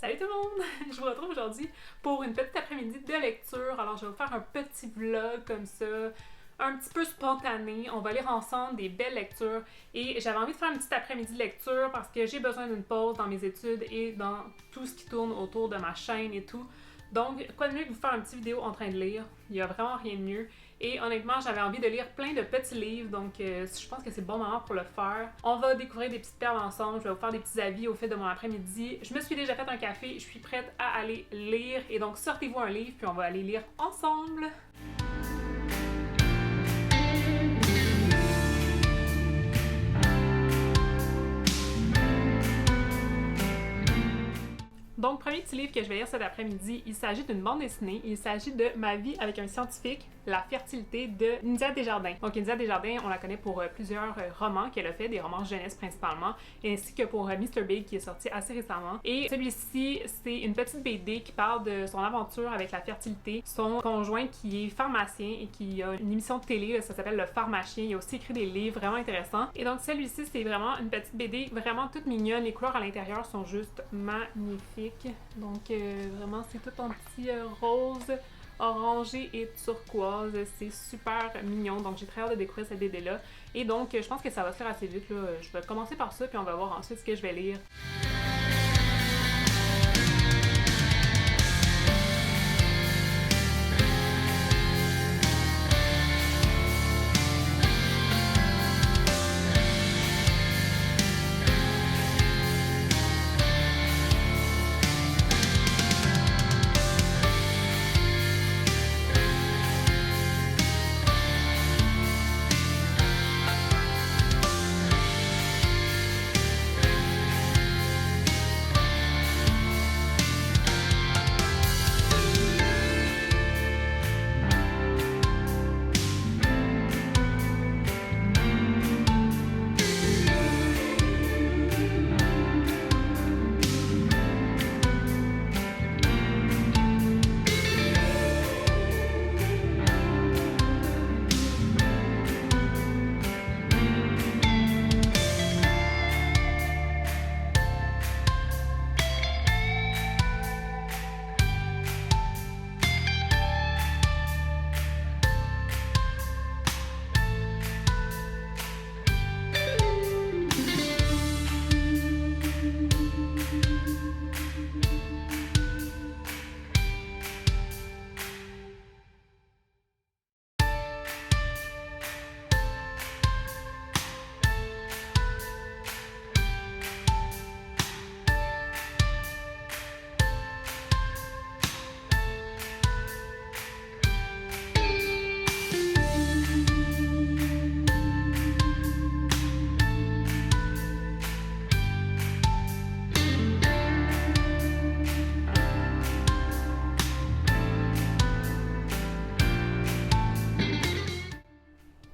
Salut tout le monde! Je vous retrouve aujourd'hui pour une petite après-midi de lecture. Alors, je vais vous faire un petit vlog comme ça, un petit peu spontané. On va lire ensemble des belles lectures. Et j'avais envie de faire une petite après-midi de lecture parce que j'ai besoin d'une pause dans mes études et dans tout ce qui tourne autour de ma chaîne et tout. Donc, quoi de mieux que vous faire une petite vidéo en train de lire? Il n'y a vraiment rien de mieux. Et honnêtement, j'avais envie de lire plein de petits livres, donc je pense que c'est le bon moment pour le faire. On va découvrir des petites perles ensemble, je vais vous faire des petits avis au fil de mon après-midi. Je me suis déjà fait un café, je suis prête à aller lire. Et donc, sortez-vous un livre, puis on va aller lire ensemble. Donc, premier petit livre que je vais lire cet après-midi, il s'agit d'une bande dessinée. Il s'agit de Ma vie avec un scientifique, la fertilité de India Desjardins. Donc, India Desjardins, on la connaît pour plusieurs romans qu'elle a fait, des romans jeunesse principalement, ainsi que pour Mr. Big qui est sorti assez récemment. Et celui-ci, c'est une petite BD qui parle de son aventure avec la fertilité. Son conjoint qui est pharmacien et qui a une émission de télé, ça s'appelle Le Pharmacien. Il a aussi écrit des livres vraiment intéressants. Et donc, celui-ci, c'est vraiment une petite BD vraiment toute mignonne. Les couleurs à l'intérieur sont juste magnifiques. Donc vraiment c'est tout en petit rose, orangé et turquoise, c'est super mignon, donc j'ai très hâte de découvrir cette BD là et donc je pense que ça va se faire assez vite là. Je vais commencer par ça puis on va voir ensuite ce que je vais lire.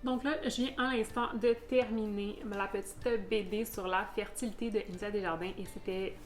Donc là, je viens à l'instant de terminer la petite BD sur la fertilité de India Desjardins et c'était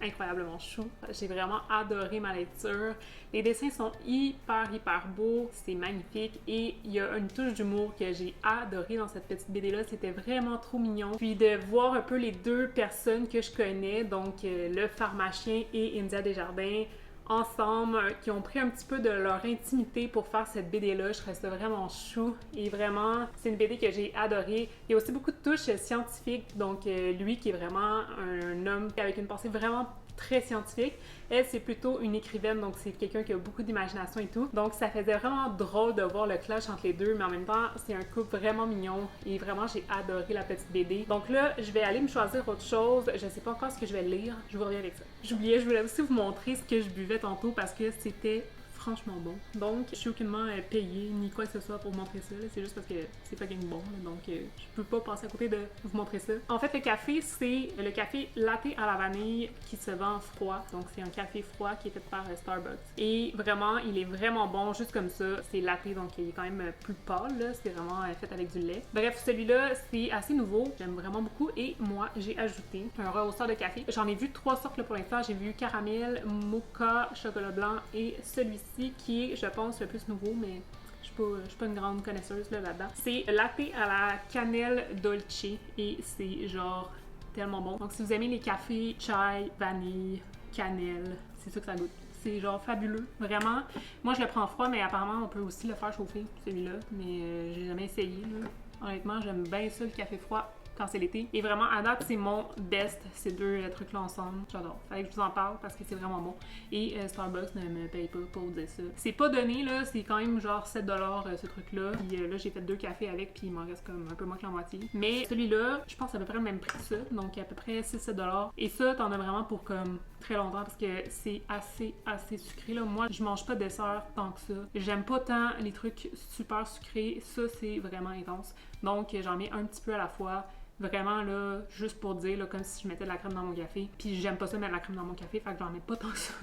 incroyablement chou. J'ai vraiment adoré ma lecture. Les dessins sont hyper beaux, c'est magnifique et il y a une touche d'humour que j'ai adoré dans cette petite BD-là. C'était vraiment trop mignon. Puis de voir un peu les deux personnes que je connais, donc le pharmacien et India Desjardins, ensemble, qui ont pris un petit peu de leur intimité pour faire cette BD-là. Je trouvais ça vraiment chou et vraiment, c'est une BD que j'ai adorée. Il y a aussi beaucoup de touches scientifiques, donc lui qui est vraiment un homme avec une pensée vraiment très scientifique. Elle, c'est plutôt une écrivaine, donc c'est quelqu'un qui a beaucoup d'imagination et tout. Donc ça faisait vraiment drôle de voir le clash entre les deux, mais en même temps, c'est un couple vraiment mignon et vraiment, j'ai adoré la petite BD. Donc là, je vais aller me choisir autre chose. Je sais pas encore ce que je vais lire. Je vous reviens avec ça. J'oubliais, je voulais aussi vous montrer ce que je buvais tantôt parce que c'était franchement bon. Donc, je suis aucunement payée ni quoi que ce soit pour montrer ça. C'est juste parce que c'est fucking bon. Donc, je peux pas passer à côté de vous montrer ça. En fait, le café, c'est le café latte à la vanille qui se vend froid. Donc, c'est un café froid qui est fait par Starbucks. Et vraiment, il est vraiment bon, juste comme ça. C'est latte, donc il est quand même plus pâle, là. C'est vraiment fait avec du lait. Bref, celui-là, c'est assez nouveau. J'aime vraiment beaucoup. Et moi, j'ai ajouté un rehausseur de café. J'en ai vu 3 sortes là, pour l'instant. J'ai vu caramel, mocha, chocolat blanc et celui-ci qui est, je pense, le plus nouveau, mais je suis pas une grande connaisseuse là-dedans. C'est latte à la cannelle dolce et c'est genre tellement bon. Donc si vous aimez les cafés, chai, vanille, cannelle. C'est ça que ça goûte. C'est genre fabuleux, vraiment. Moi, je le prends froid, mais apparemment, on peut aussi le faire chauffer, celui-là. Mais j'ai jamais essayé, là. Honnêtement, j'aime bien ça, le café froid, quand c'est l'été. Et vraiment, à date, c'est mon best, ces deux trucs-là ensemble. J'adore. Fallait que je vous en parle parce que c'est vraiment bon. Et Starbucks ne me paye pas pour vous dire ça. C'est pas donné, là. C'est quand même genre 7$ ce truc-là. Puis là, j'ai fait 2 cafés avec, puis il m'en reste comme un peu moins que la moitié. Mais celui-là, je pense à peu près le même prix que ça. Donc à peu près 6-7$. Et ça, t'en as vraiment pour comme très longtemps parce que c'est assez sucré, là. Moi, je mange pas de dessert tant que ça. J'aime pas tant les trucs super sucrés. Ça, c'est vraiment intense. Donc j'en mets un petit peu à la fois. Vraiment, là, juste pour dire, là, comme si je mettais de la crème dans mon café. Puis j'aime pas ça mettre de la crème dans mon café, fait que j'en mets pas tant que ça.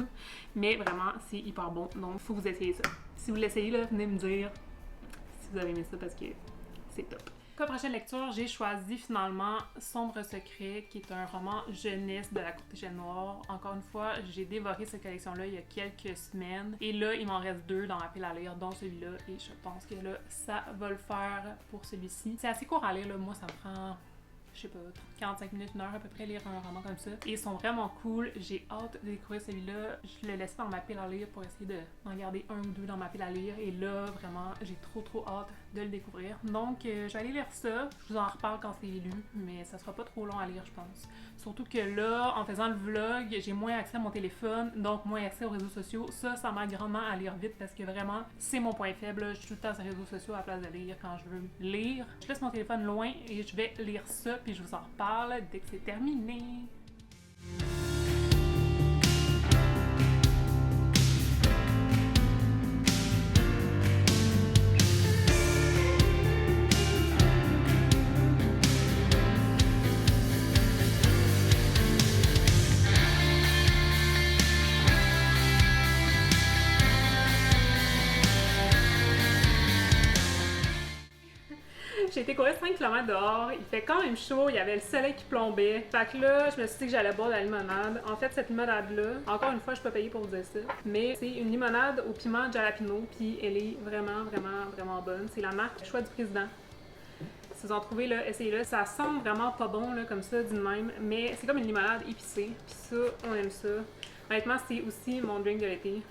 Mais vraiment, c'est hyper bon. Donc, il faut que vous essayiez ça. Si vous l'essayez, là, venez me dire si vous avez aimé ça parce que c'est top. Comme prochaine lecture, j'ai choisi finalement Sombre Secret, qui est un roman jeunesse de la Courte Échelle Noire. Encore une fois, j'ai dévoré cette collection-là il y a quelques semaines. Et là, il m'en reste 2 dans ma pile à lire, dont celui-là. Et je pense que là, ça va le faire pour celui-ci. C'est assez court à lire, là. Moi, ça me prend, je sais pas, 45 minutes, 1 heure à peu près lire un roman comme ça. Et ils sont vraiment cool. J'ai hâte de découvrir celui-là. Je le laisse dans ma pile à lire pour essayer d'en garder 1 ou 2 dans ma pile à lire. Et là, vraiment, j'ai trop hâte de le découvrir. Donc, je vais aller lire ça. Je vous en reparle quand c'est lu, mais ça sera pas trop long à lire, je pense. Surtout que là, en faisant le vlog, j'ai moins accès à mon téléphone, donc moins accès aux réseaux sociaux. Ça m'aide grandement à lire vite parce que vraiment, c'est mon point faible. Je suis tout le temps sur les réseaux sociaux à la place de lire quand je veux lire. Je laisse mon téléphone loin et je vais lire ça, puis je vous en reparle dès que c'est terminé. J'ai été courir 5 km dehors, il fait quand même chaud, il y avait le soleil qui plombait. Fait que là, je me suis dit que j'allais boire de la limonade. En fait, cette limonade-là, encore une fois, je suis pas payée pour vous dire ça, mais c'est une limonade au piment jalapeno, puis elle est vraiment bonne. C'est la marque Choix du Président. Si vous en trouvez, là, essayez-le. Ça semble vraiment pas bon, là, comme ça, d'une même, mais c'est comme une limonade épicée, puis ça, on aime ça. Honnêtement, c'est aussi mon drink de l'été,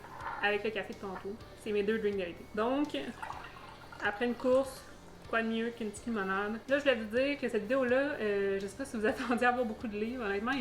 avec le café de tantôt. C'est mes 2 drinks de l'été. Donc, après une course, quoi de mieux qu'une petite limonade. Là, je voulais vous dire que cette vidéo-là, je sais pas si vous attendiez à avoir beaucoup de livres. Honnêtement,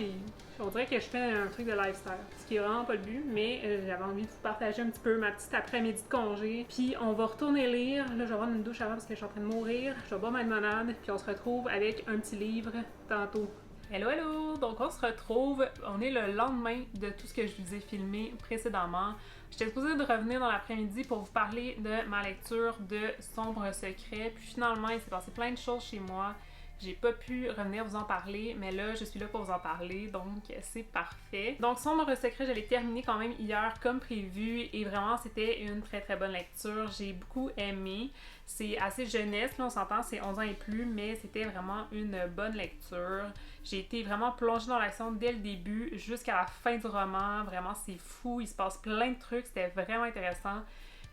on dirait que je fais un truc de lifestyle, ce qui est vraiment pas le but, mais j'avais envie de vous partager un petit peu ma petite après-midi de congé. Puis on va retourner lire. Là, je vais prendre une douche avant parce que je suis en train de mourir. Je vais boire ma limonade, puis on se retrouve avec un petit livre tantôt. Hello! Donc on se retrouve, on est le lendemain de tout ce que je vous ai filmé précédemment. J'étais supposée de revenir dans l'après-midi pour vous parler de ma lecture de Sombre Secret, puis finalement il s'est passé plein de choses chez moi. J'ai pas pu revenir vous en parler, mais là, je suis là pour vous en parler, donc c'est parfait. Donc, Sombre Secret, je l'ai terminé quand même hier comme prévu, et vraiment, c'était une très bonne lecture. J'ai beaucoup aimé. C'est assez jeunesse, là, on s'entend, c'est 11 ans et plus, mais c'était vraiment une bonne lecture. J'ai été vraiment plongée dans l'action dès le début jusqu'à la fin du roman. Vraiment, c'est fou, il se passe plein de trucs, c'était vraiment intéressant.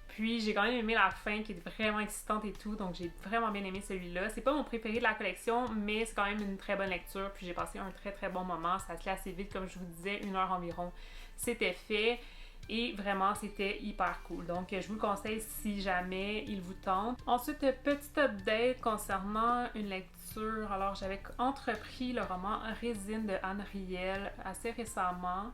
Puis j'ai quand même aimé la fin qui est vraiment excitante et tout, donc j'ai vraiment bien aimé celui-là. C'est pas mon préféré de la collection, mais c'est quand même une très bonne lecture, puis j'ai passé un très bon moment. Ça se lit assez vite, comme je vous disais, 1 heure environ. C'était fait et vraiment c'était hyper cool. Donc je vous le conseille si jamais il vous tente. Ensuite, petit update concernant une lecture. Alors j'avais entrepris le roman Résine de Anne Riel assez récemment.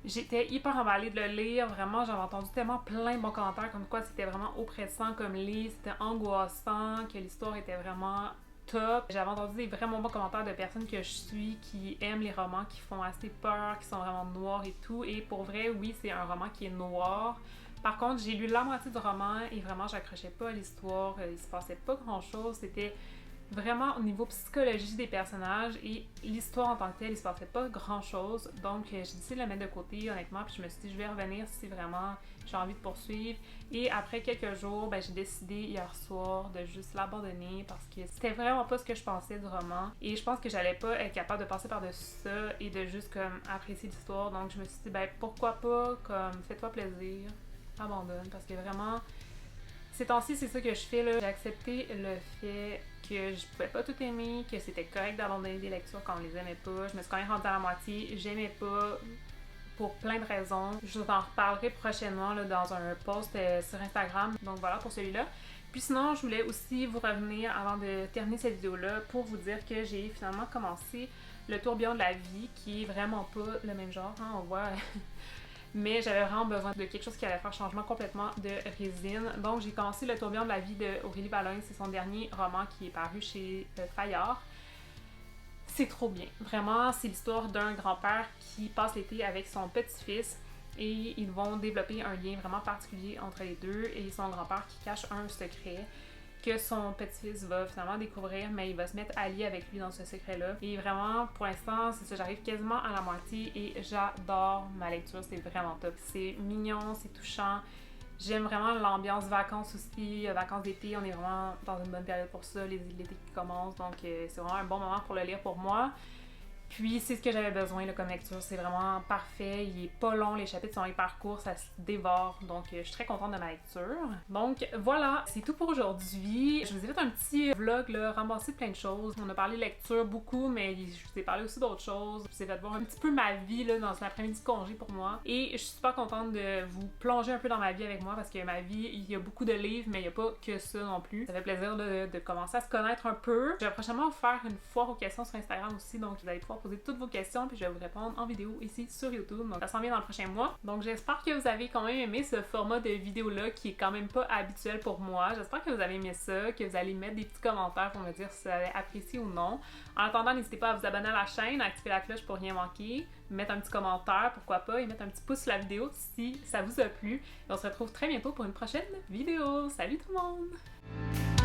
J'étais hyper emballée de le lire, vraiment, j'avais entendu tellement plein de bons commentaires comme quoi c'était vraiment oppressant comme livre, c'était angoissant, que l'histoire était vraiment top. J'avais entendu des vraiment bons commentaires de personnes que je suis qui aiment les romans qui font assez peur, qui sont vraiment noirs et tout, et pour vrai, oui, c'est un roman qui est noir. Par contre, j'ai lu la moitié du roman et vraiment, j'accrochais pas à l'histoire, il se passait pas grand-chose, c'était vraiment au niveau psychologie des personnages et l'histoire en tant que telle, il se passait pas grand chose. Donc j'ai décidé de la mettre de côté honnêtement, puis je me suis dit je vais revenir si vraiment j'ai envie de poursuivre. Et après quelques jours, j'ai décidé hier soir de juste l'abandonner parce que c'était vraiment pas ce que je pensais du roman. Et je pense que j'allais pas être capable de passer par-dessus ça et de juste comme apprécier l'histoire. Donc je me suis dit pourquoi pas, comme fais-toi plaisir, abandonne, parce que vraiment ces temps-ci, c'est ça que je fais, là. J'ai accepté le fait que je pouvais pas tout aimer, que c'était correct d'abandonner des lectures quand on les aimait pas. Je me suis quand même rendue à la moitié, j'aimais pas. pour plein de raisons. Je vous en reparlerai prochainement là, dans un post sur Instagram. Donc voilà pour celui-là. Puis sinon, je voulais aussi vous revenir avant de terminer cette vidéo-là pour vous dire que j'ai finalement commencé le tourbillon de la vie, qui est vraiment pas le même genre, hein, on voit. Mais j'avais vraiment besoin de quelque chose qui allait faire changement complètement de résine. Donc j'ai commencé le tourbillon de la vie d'Aurélie Valognes, c'est son dernier roman qui est paru chez Fayard. C'est trop bien. Vraiment, c'est l'histoire d'un grand-père qui passe l'été avec son petit-fils et ils vont développer un lien vraiment particulier entre les deux et son grand-père qui cache un secret que son petit-fils va finalement découvrir, mais il va se mettre à lier avec lui dans ce secret-là. Et vraiment, pour l'instant, c'est ça, j'arrive quasiment à la moitié et j'adore ma lecture, c'est vraiment top. C'est mignon, c'est touchant. J'aime vraiment l'ambiance vacances aussi, vacances d'été, on est vraiment dans une bonne période pour ça, l'été qui commence, donc c'est vraiment un bon moment pour le lire pour moi. Puis c'est ce que j'avais besoin là, comme lecture, c'est vraiment parfait, il est pas long, les chapitres sont hyper courts, ça se dévore, donc je suis très contente de ma lecture. Donc voilà, c'est tout pour aujourd'hui. Je vous ai fait un petit vlog là, ramassé plein de choses. On a parlé lecture beaucoup, mais je vous ai parlé aussi d'autres choses. Je vous ai fait voir un petit peu ma vie là, dans un après-midi de congé pour moi. Et je suis super contente de vous plonger un peu dans ma vie avec moi parce que ma vie, il y a beaucoup de livres, mais il n'y a pas que ça non plus. Ça fait plaisir de commencer à se connaître un peu. Je vais prochainement vous faire une foire aux questions sur Instagram aussi, donc vous allez pouvoir poser toutes vos questions puis je vais vous répondre en vidéo ici sur YouTube. Donc ça s'en vient dans le prochain mois. Donc j'espère que vous avez quand même aimé ce format de vidéo là qui est quand même pas habituel pour moi. J'espère que vous avez aimé ça, que vous allez mettre des petits commentaires pour me dire si vous avez apprécié ou non. En attendant, n'hésitez pas à vous abonner à la chaîne, à activer la cloche pour rien manquer, mettre un petit commentaire, pourquoi pas, et mettre un petit pouce sur la vidéo si ça vous a plu. Et on se retrouve très bientôt pour une prochaine vidéo. Salut tout le monde!